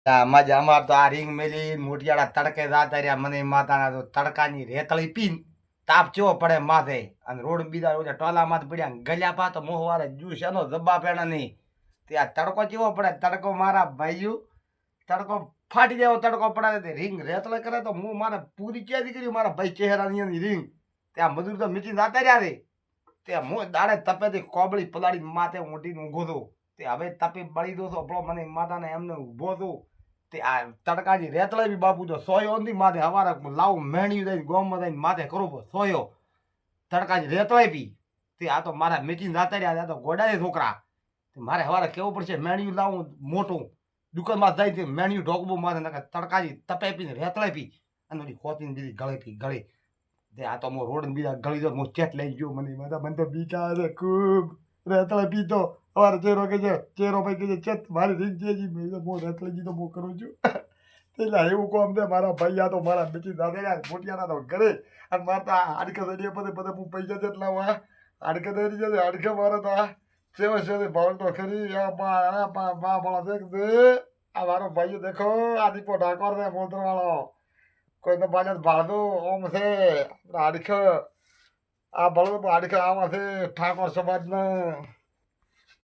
મજામાં તો આ રીંગ મેલી મોટિયાળા તડકે જાતા રહ્યા મને માતાના તો તડકાની રેતળી પીન તાપ ચેવો પડે માથે અને રોડ બીજા ઓલા ટોલામાં પડ્યા ગલ્યા પા તો મોહવારે જ્યુસ એનો જબ્બા પેણા નહીં ત્યાં તડકો ચેવો પડે તડકો મારા ભાઈઓ તડકો ફાટી જાય એવો તડકો પડે તે રીંગ રેતળે કરે તો હું મારે પૂરી ક્યાંથી કર્યું મારા ભાઈ ચહેરાની એની રીંગ ત્યાં મજૂર તો મીચી જાતા રહ્યા રે ત્યાં હું દાડે તપેથી કોબળી પલાળી માથે ઊંઘીને ઊંઘો તો તે હવે તપી બળી દો તો આપણો મને માતાને એમને ઊભો તો તે આ તડકાની રેતળે બી બાપુ તો સોયો નથી માથે હવારે લાવું મેણ્યું જાય ગોમમાં જઈને માથે કરો સોયો તડકાની રેતળે બી તે આ તો મારા મીચીને જાતા રહ્યા તો ગોડાય છોકરા મારે હવારે કેવું પડશે મેણ્યું લાવું મોટું દુકાનમાં જાય તે મેણ્યું ઢોકવું માથે નાખે તડકાની તપે પીને રેતળે પી અને ઓલી ખોતીને બીજી ગળે પી ગળે તે આ તો હું રોડ બીજા ગળી દો હું ચેટ લઈ ગયો મને તો બીકા છે ખૂબ રેતળે પીતો અમારે ચેરો કે છે ચેરો ભાઈ કે છે ચેત મારી રીત જેજી મેં હું રેતળે જી તો હું કરું છું એટલે એવું કોમ છે મારા ભાઈ આ તો મારા બીજી દાદા મોટિયાના તો ઘરે અને મારે તો હાડકા દરિયા બધે બધે હું પૈસા જેટલા વા હાડકા દરી જશે હાડકા મારે તો આ સેવા સેવા ભાવ તો ખરી આ બા ભણા દેખ દે આ મારો ભાઈ દેખો આ દીપો ઢાકોર છે મોટર વાળો કોઈને બાજુ ભાડો ઓમ છે હાડકા આ બળદ હાડકા આમાં છે ઠાકોર સમાજના